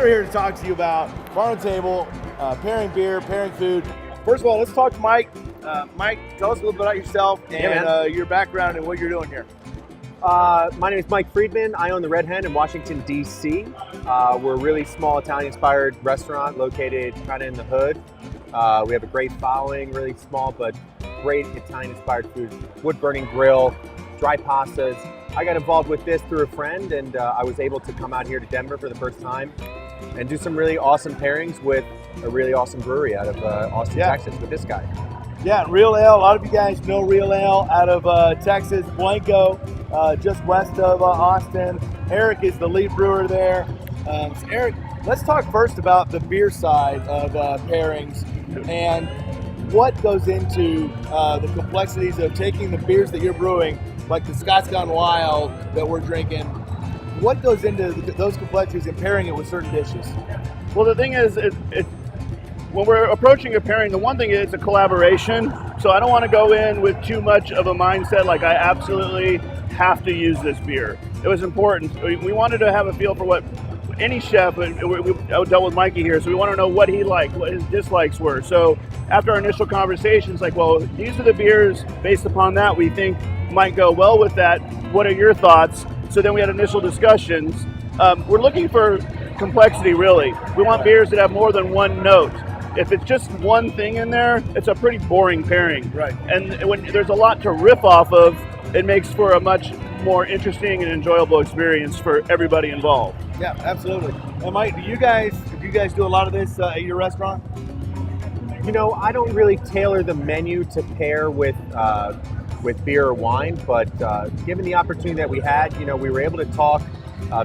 here to talk to you about farm to table, pairing beer, pairing food. First of all, let's talk to Mike. Mike, tell us a little bit about yourself and your background and what you're doing here. My name is Mike Friedman. I own the Red Hen in Washington, D.C. We're a really small Italian-inspired restaurant located kind of in the hood. We have a great following, really small but great Italian-inspired food. Wood-burning grill, dry pastas. I got involved with this through a friend, and I was able to come out here to Denver for the first time and do some really awesome pairings with a really awesome brewery out of Austin, Texas, with this guy. Yeah, Real Ale. A lot of you guys know Real Ale out of Texas, Blanco, just west of Austin. Erik is the lead brewer there. So Erik, let's talk first about the beer side of pairings and what goes into the complexities of taking the beers that you're brewing, like the Scott's Gone Wild that we're drinking. What goes into those complexities and pairing it with certain dishes? Well, the thing is, when we're approaching a pairing, the one thing is a collaboration. So I don't want to go in with too much of a mindset like I absolutely have to use this beer. It was important. We wanted to have a feel for what any chef, I dealt with Mikey here, so we want to know what he liked, what his dislikes were. So after our initial conversations, like, well, these are the beers based upon that we think might go well with that. What are your thoughts? So then we had initial discussions. We're looking for complexity, really. We want beers that have more than one note. If it's just one thing in there, it's a pretty boring pairing. Right. And when there's a lot to riff off of, it makes for a much more interesting and enjoyable experience for everybody involved. Yeah, absolutely. And Mike, do you guys do a lot of this at your restaurant? You know, I don't really tailor the menu to pair with beer or wine, but given the opportunity that we had, you know, we were able to talk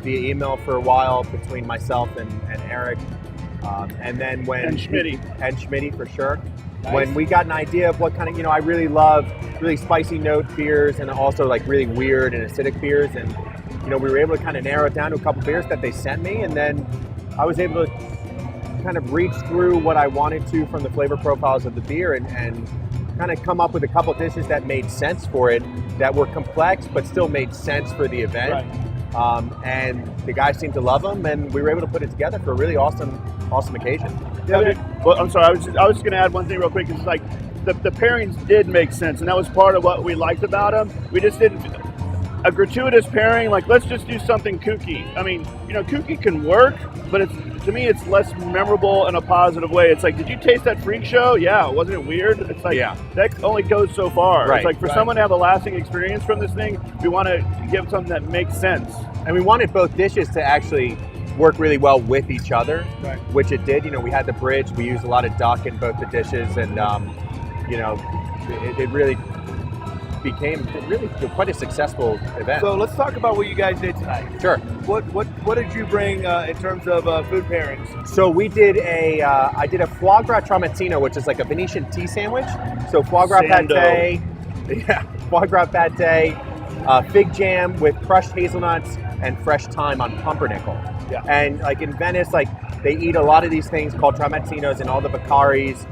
via email for a while between myself and Erik. And then when... And Schmitty. And Schmitty, for sure. Nice. When we got an idea of what kind of, you know, I really love really spicy note beers and also like really weird and acidic beers. And, you know, we were able to kind of narrow it down to a couple beers that they sent me. And then I was able to kind of reach through what I wanted to from the flavor profiles of the beer and kind of come up with a couple dishes that made sense for it, that were complex but still made sense for the event. Right. And the guys seemed to love them, and we were able to put it together for a really awesome occasion. Yeah, well, I'm sorry, I was just going to add one thing real quick. It's like the pairings did make sense, and that was part of what we liked about them. We just didn't, a gratuitous pairing, like let's just do something kooky. I mean, you know, kooky can work, but to me it's less memorable in a positive way. It's like, did you taste that freak show? Yeah, wasn't it weird? It's like, that only goes so far. Right, it's like for someone to have a lasting experience from this thing, we want to give something that makes sense. And we wanted both dishes to actually work really well with each other, right, which it did. You know, we had the bridge, we used a lot of duck in both the dishes, and you know, it really became quite a successful event. So let's talk about what you guys did tonight. Sure. What did you bring in terms of food pairings? So we did I did a foie gras tramezzino, which is like a Venetian tea sandwich. So foie gras pate, foie gras pate, fig jam with crushed hazelnuts and fresh thyme on pumpernickel. Yeah. And like in Venice, like they eat a lot of these things called tramezzinos in all the Baccaris,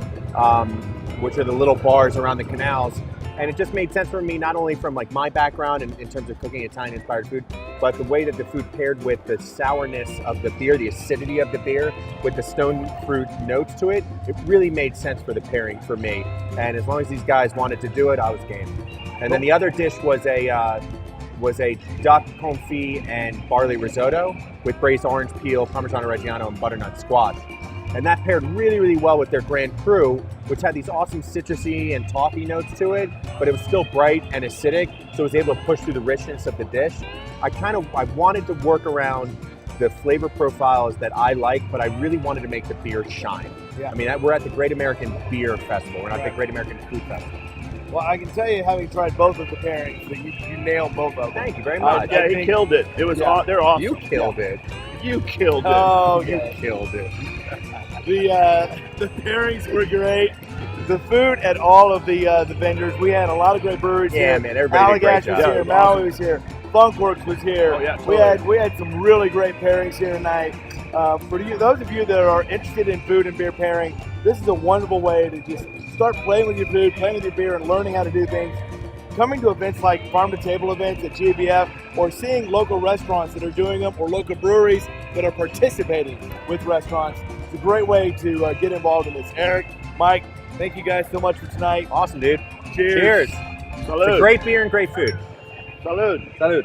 which are the little bars around the canals. And it just made sense for me, not only from like my background in terms of cooking Italian-inspired food, but the way that the food paired with the sourness of the beer, the acidity of the beer, with the stone fruit notes to it. It really made sense for the pairing for me. And as long as these guys wanted to do it, I was game. And then the other dish was a duck confit and barley risotto with braised orange peel, Parmigiano Reggiano, and butternut squash. And that paired really, really well with their Grand Cru, which had these awesome citrusy and toffee notes to it, but it was still bright and acidic, so it was able to push through the richness of the dish. I wanted to work around the flavor profiles that I like, but I really wanted to make the beer shine. Yeah. I mean, we're at the Great American Beer Festival. We're not the Great American Food Festival. Well, I can tell you, having tried both of the pairings, that you nailed both of them. Thank you very much. Yeah, he killed it. It was they're awesome. You killed it. You killed it. Oh, You killed it. The pairings were great. The food at all of the vendors. We had a lot of great breweries here. Yeah, man, everybody did a great Allagash was job. here. Maui was here. Funkworks was here. Oh, yeah, totally. We had some really great pairings here tonight. For those of you that are interested in food and beer pairing, this is a wonderful way to just start playing with your food, playing with your beer, and learning how to do things. coming to events like farm to table events at GABF, or seeing local restaurants that are doing them, or local breweries that are participating with restaurants, it's a great way to get involved in this. Erik, Mike, thank you guys so much for tonight. Awesome, dude. Cheers. Cheers. Salud. It's a great beer and great food. Salud. Salud.